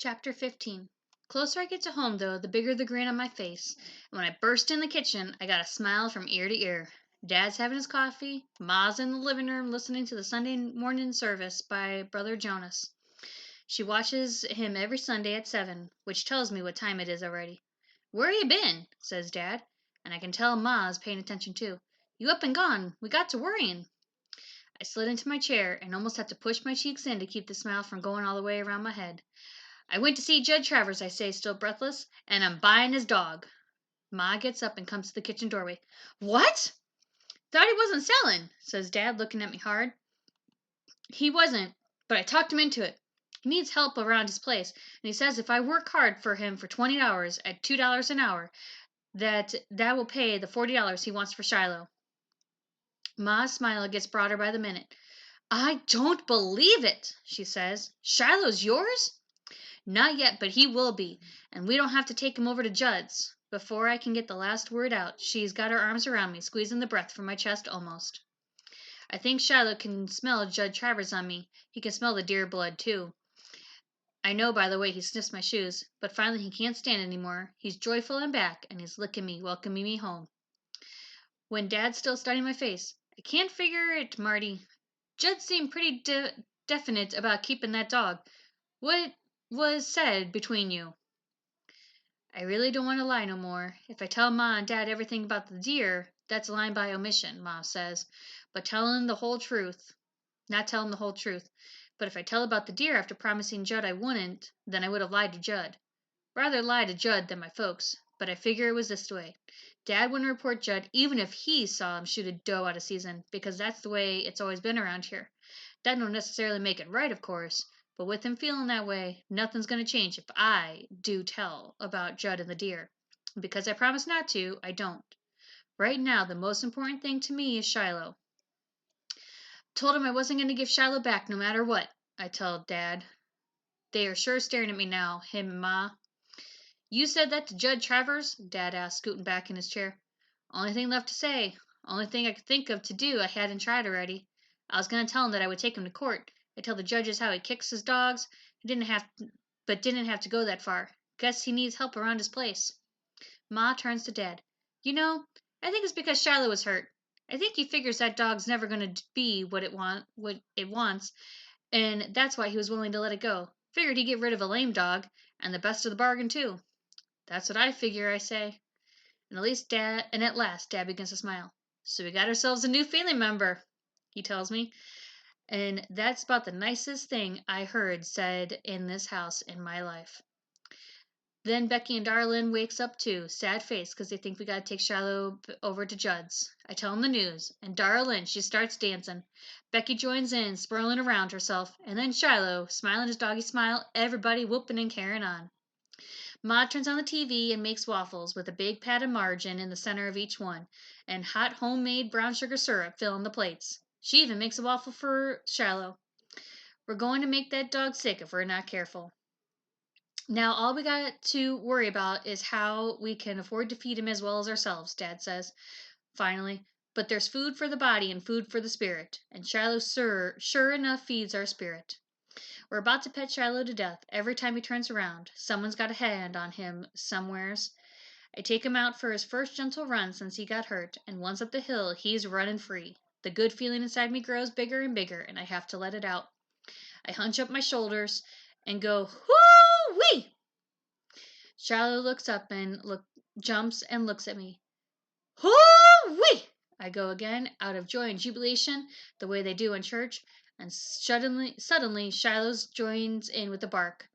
Chapter 15. Closer I get to home, though, the bigger the grin on my face. And when I burst in the kitchen, I got a smile from ear to ear. Dad's having his coffee. Ma's in the living room listening to the Sunday morning service by Brother Jonas. She watches him every Sunday at 7, which tells me what time it is already. "Where you been?" says Dad. And I can tell Ma's paying attention, too. "You up and gone. We got to worrying." I slid into my chair and almost had to push my cheeks in to keep the smile from going all the way around my head. "I went to see Judge Travers," I say, still breathless, "and I'm buying his dog." Ma gets up and comes to the kitchen doorway. "What?" "Thought he wasn't selling," says Dad, looking at me hard. "He wasn't, but I talked him into it. He needs help around his place, and he says if I work hard for him for 20 hours at $2 an hour, that will pay the $40 he wants for Shiloh." Ma's smile gets broader by the minute. "I don't believe it," she says. "Shiloh's yours?" "Not yet, but he will be, and we don't have to take him over to Judd's." Before I can get the last word out, she's got her arms around me, squeezing the breath from my chest almost. I think Shiloh can smell Judd Travers on me. He can smell the deer blood, too. I know by the way he sniffs my shoes, but finally he can't stand anymore. He's joyful and back, and he's licking me, welcoming me home. When Dad's still studying my face, "I can't figure it, Marty. Judd seemed pretty definite about keeping that dog. What was said between you?" I really don't want to lie no more. If I tell Ma and Dad everything about the deer, that's lying by omission, Ma says. Not telling the whole truth. But if I tell about the deer after promising Judd I wouldn't, then I would have lied to Judd. Rather lie to Judd than my folks, but I figure it was this way. Dad wouldn't report Judd even if he saw him shoot a doe out of season, because that's the way it's always been around here. That don't necessarily make it right, of course, but with him feeling that way, nothing's going to change if I do tell about Judd and the deer. And because I promised not to, I don't. Right now, the most important thing to me is Shiloh. Told him I wasn't going to give Shiloh back no matter what, I tell Dad. They are sure staring at me now, him and Ma. "You said that to Judd Travers?" Dad asked, scooting back in his chair. "Only thing left to say. Only thing I could think of to do I hadn't tried already. I was going to tell him that I would take him to court. I'd tell the judges how he kicks his dogs, didn't have to go that far. Guess he needs help around his place." Ma turns to Dad. "You know, I think it's because Shiloh was hurt. I think he figures that dog's never going to be what it wants, and that's why he was willing to let it go. Figured he'd get rid of a lame dog, and the best of the bargain, too." "That's what I figure," I say. And at last Dad begins to smile. "So we got ourselves a new family member," he tells me. And that's about the nicest thing I heard said in this house in my life. Then Becky and Darlin wakes up too, sad face, because they think we got to take Shiloh over to Judd's. I tell them the news, and Darlin, she starts dancing. Becky joins in, swirling around herself, and then Shiloh, smiling his doggy smile, everybody whooping and carrying on. Ma turns on the TV and makes waffles with a big pat of margarine in the center of each one, and hot homemade brown sugar syrup filling the plates. She even makes a waffle for Shiloh. We're going to make that dog sick if we're not careful. Now all we got to worry about is how we can afford to feed him as well as ourselves, Dad says, finally. But there's food for the body and food for the spirit, and Shiloh sure enough feeds our spirit. We're about to pet Shiloh to death. Every time he turns around, someone's got a hand on him somewheres. I take him out for his first gentle run since he got hurt, and once up the hill, he's running free. The good feeling inside me grows bigger and bigger, and I have to let it out. I hunch up my shoulders and go, "Hoo-wee!" Shiloh looks up and jumps and looks at me. "Hoo-wee!" I go again, out of joy and jubilation, the way they do in church, and suddenly Shiloh joins in with a bark.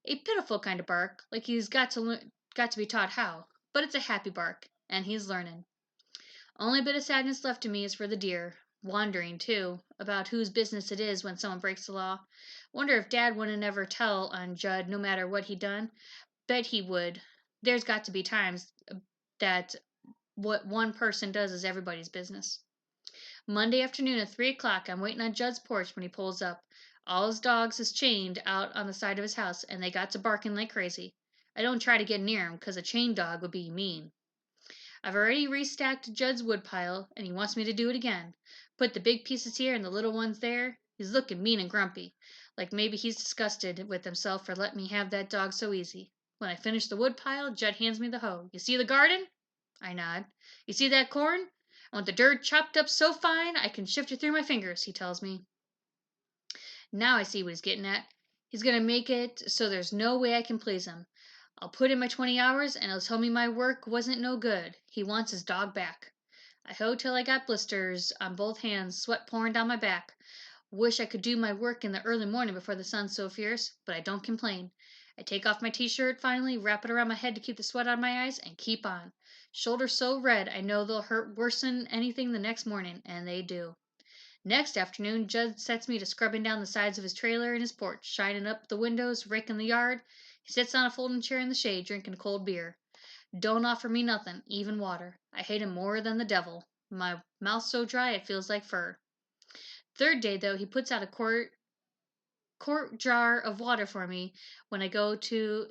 A pitiful kind of bark, like he's got to be taught how, but it's a happy bark, and he's learning. Only bit of sadness left to me is for the deer, wandering too, about whose business it is when someone breaks the law. Wonder if Dad wouldn't ever tell on Judd no matter what he'd done. Bet he would. There's got to be times that what one person does is everybody's business. Monday afternoon at 3 o'clock, I'm waiting on Judd's porch when he pulls up. All his dogs is chained out on the side of his house, and they got to barking like crazy. I don't try to get near him, 'cause a chained dog would be mean. I've already restacked Judd's woodpile, and he wants me to do it again. Put the big pieces here and the little ones there. He's looking mean and grumpy, Like maybe he's disgusted with himself for letting me have that dog so easy. When I finish the wood pile, Judd hands me the hoe. You see the garden? I nod. You see that corn? I want the dirt chopped up so fine I can shift it through my fingers, he tells me. Now I see what he's getting at. He's going to make it so there's no way I can please him. I'll put in my 20 hours and he'll tell me my work wasn't no good. He wants his dog back. I hoed till I got blisters on both hands, sweat pouring down my back. Wish I could do my work in the early morning before the sun's so fierce, but I don't complain. I take off my t-shirt finally, wrap it around my head to keep the sweat out of my eyes, and keep on. Shoulders so red I know they'll hurt worse than anything the next morning, and they do. Next afternoon, Judd sets me to scrubbing down the sides of his trailer and his porch, shining up the windows, raking the yard. He sits on a folding chair in the shade, drinking cold beer. Don't offer me nothing, even water. I hate him more than the devil. My mouth's so dry it feels like fur. Third day, though, he puts out a quart jar of water for me when I go to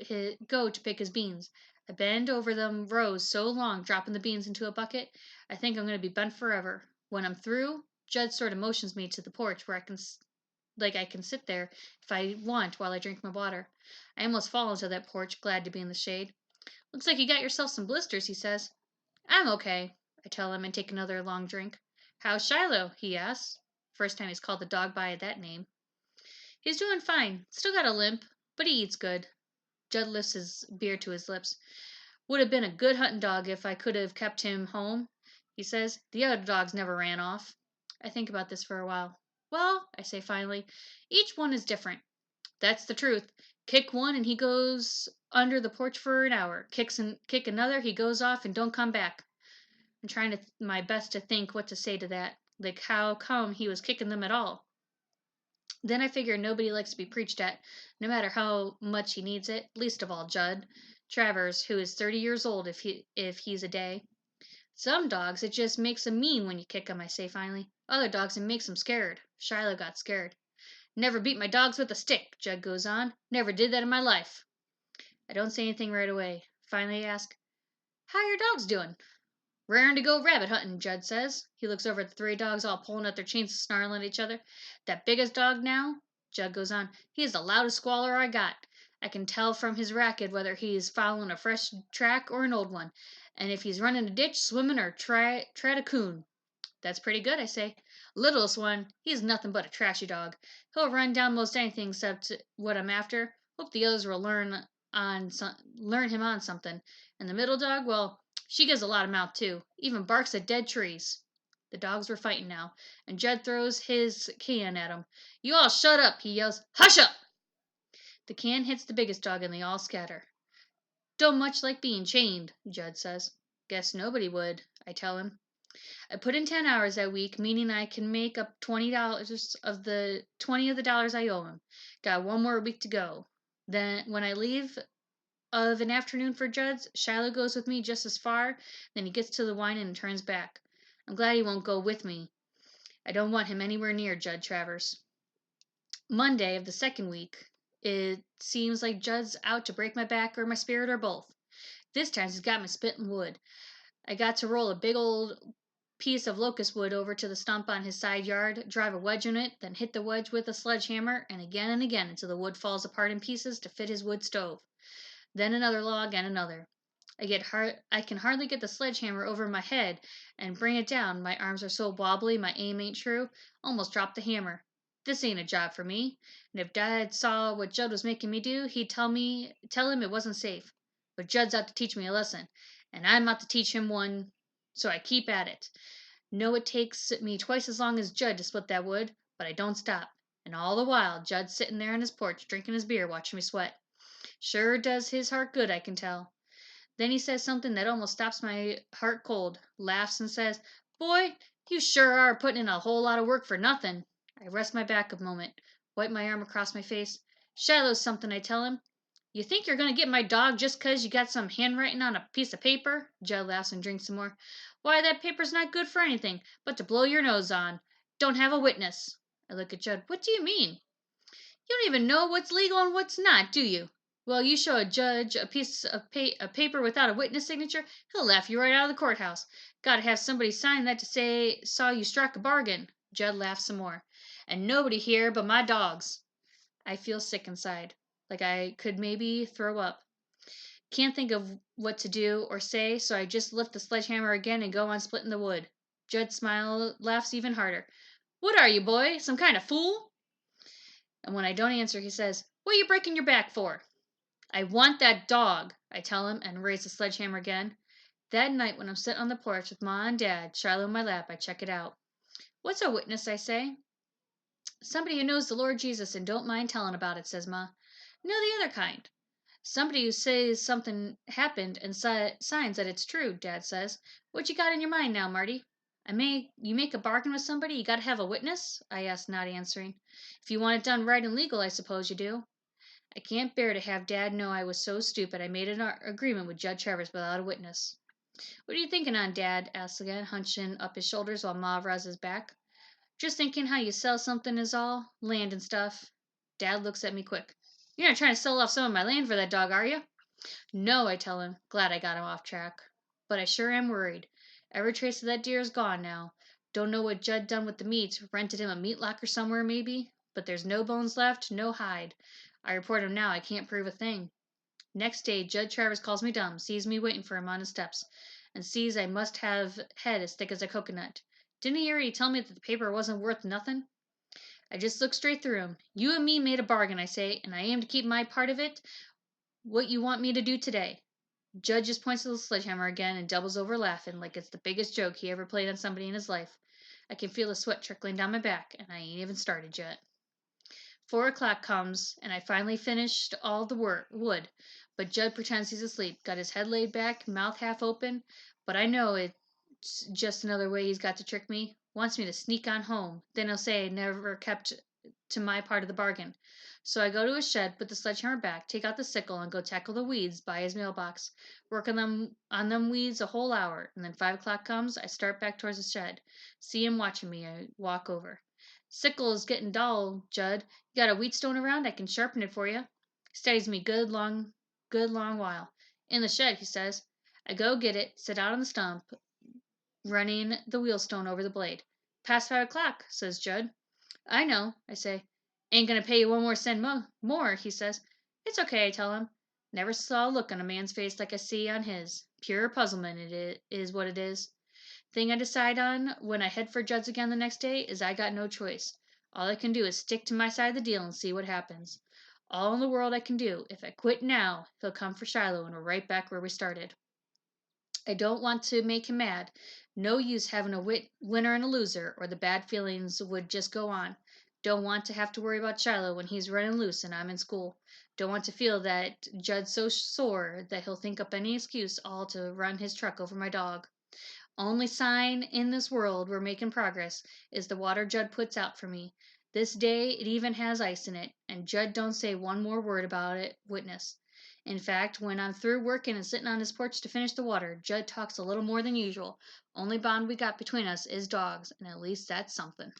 pick his beans. I bend over them rows so long, dropping the beans into a bucket. I think I'm going to be bent forever. When I'm through, Judd sort of motions me to the porch where I can sit there if I want while I drink my water. I almost fall into that porch, glad to be in the shade. Looks like you got yourself some blisters, he says. I'm okay, I tell him and take another long drink. How's Shiloh? He asks. First time he's called the dog by that name. He's doing fine. Still got a limp, but he eats good. Judd lifts his beer to his lips. Would have been a good hunting dog if I could have kept him home, he says. The other dogs never ran off. I think about this for a while. Well, I say finally, each one is different. That's the truth. Kick one and he goes under the porch for an hour. Kick another, he goes off and don't come back. I'm trying my best to think what to say to that. Like how come he was kicking them at all? Then I figure nobody likes to be preached at, no matter how much he needs it, least of all Judd Travers, who is 30 years old if he's a day. Some dogs, it just makes 'em mean when you kick 'em, I say finally. Other dogs, it makes 'em scared. Shiloh got scared. Never beat my dogs with a stick, Judd goes on. Never did that in my life. I don't say anything right away. Finally I ask, how are your dogs doing? Raring to go rabbit hunting, Judd says. He looks over at the three dogs all pulling at their chains and snarling at each other. That biggest dog now, Judd goes on, he is the loudest squaller I got. I can tell from his racket whether he is following a fresh track or an old one, and if he's running a ditch, swimming, or tried a coon. That's pretty good, I say. Littlest one, he's nothing but a trashy dog. He'll run down most anything except what I'm after. Hope the others will learn him on something. And the middle dog, well, she gives a lot of mouth too. Even barks at dead trees. The dogs were fighting now, and Judd throws his can at 'em. You all shut up, he yells. Hush up! The can hits the biggest dog and they all scatter. Don't much like being chained, Judd says. Guess nobody would, I tell him. I put in 10 hours that week, meaning I can make up $20 of the 20 of the dollars I owe him. Got one more week to go. Then when I leave of an afternoon for Judd's, Shiloh goes with me just as far, then he gets to the wine and turns back. I'm glad he won't go with me. I don't want him anywhere near Judd Travers. Monday of the second week, it seems like Judd's out to break my back or my spirit or both. This time he's got me spitting wood. I got to roll a big old piece of locust wood over to the stump on his side yard, drive a wedge in it, then hit the wedge with a sledgehammer, and again until the wood falls apart in pieces to fit his wood stove. Then another log and another. I can hardly get the sledgehammer over my head and bring it down. My arms are so wobbly, my aim ain't true. Almost dropped the hammer. This ain't a job for me. And if Dad saw what Judd was making me do, he'd tell him it wasn't safe. But Judd's out to teach me a lesson, and I'm out to teach him one, so I keep at it. Know it takes me twice as long as Judd to split that wood, but I don't stop. And all the while, Judd's sitting there on his porch, drinking his beer, watching me sweat. Sure does his heart good, I can tell. Then he says something that almost stops my heart cold, laughs and says, Boy, you sure are putting in a whole lot of work for nothing. I rest my back a moment, wipe my arm across my face. Shiloh's something, I tell him. You think you're going to get my dog just 'cause you got some handwriting on a piece of paper? Judd laughs and drinks some more. Why, that paper's not good for anything but to blow your nose on. Don't have a witness. I look at Judd. What do you mean? You don't even know what's legal and what's not, do you? Well, you show a judge a piece of a paper without a witness signature, he'll laugh you right out of the courthouse. Got to have somebody sign that to say saw you struck a bargain. Judd laughs some more. And nobody here but my dogs. I feel sick inside, like I could maybe throw up. Can't think of what to do or say, so I just lift the sledgehammer again and go on splitting the wood. Judd laughs even harder. What are you, boy? Some kind of fool? And when I don't answer, he says, What are you breaking your back for? I want that dog, I tell him, and raise the sledgehammer again. That night, when I'm sitting on the porch with Ma and Dad, Shiloh in my lap, I check it out. What's a witness, I say. Somebody who knows the Lord Jesus and don't mind telling about it, says Ma. No, the other kind. Somebody who says something happened and signs that it's true, Dad says. What you got in your mind now, Marty? You make a bargain with somebody, you gotta have a witness? I asked, not answering. If you want it done right and legal, I suppose you do. I can't bear to have Dad know I was so stupid I made an agreement with Judge Travers without a witness. What are you thinking on, Dad? Asks again, hunching up his shoulders while Ma rubs his back. Just thinking how you sell something is all. Land and stuff. Dad looks at me quick. You're not trying to sell off some of my land for that dog, are you? No, I tell him, glad I got him off track. But I sure am worried. Every trace of that deer is gone now. Don't know what Judd done with the meat. Rented him a meat locker somewhere, maybe. But there's no bones left, no hide. I report him now. I can't prove a thing. Next day, Judge Travers calls me dumb, sees me waiting for him on the steps, and sees I must have head as thick as a coconut. Didn't he already tell me that the paper wasn't worth nothing? I just look straight through him. You and me made a bargain, I say, and I aim to keep my part of it. What you want me to do today? Judge just points to the sledgehammer again and doubles over laughing like it's the biggest joke he ever played on somebody in his life. I can feel the sweat trickling down my back, and I ain't even started yet. 4 o'clock comes, and I finally finished all the wood, but Judd pretends he's asleep, got his head laid back, mouth half open, but I know it's just another way he's got to trick me. Wants me to sneak on home, then he'll say I never kept to my part of the bargain. So I go to his shed, put the sledgehammer back, take out the sickle, and go tackle the weeds by his mailbox. Work on them weeds a whole hour, and then 5 o'clock comes, I start back towards the shed. See him watching me, I walk over. Sickle is getting dull, Judd. You got a wheatstone around? I can sharpen it for you. He studies me good long while. In the shed, he says. I go get it, sit out on the stump, running the wheelstone over the blade. Past 5 o'clock, says Judd. I know, I say. Ain't gonna pay you one more cent more, he says. It's okay, I tell him. Never saw a look on a man's face like I see on his. Pure puzzlement it is what it is. Thing I decide on when I head for Judd's again the next day is I got no choice. All I can do is stick to my side of the deal and see what happens. All in the world I can do. If I quit now, he'll come for Shiloh and we're right back where we started. I don't want to make him mad. No use having a winner and a loser, or the bad feelings would just go on. Don't want to have to worry about Shiloh when he's running loose and I'm in school. Don't want to feel that Judd's so sore that he'll think up any excuse all to run his truck over my dog. Only sign in this world we're making progress is the water Judd puts out for me. This day it even has ice in it, and Judd don't say one more word about it, witness. In fact, when I'm through working and sitting on his porch to finish the water, Judd talks a little more than usual. Only bond we got between us is dogs, and at least that's something.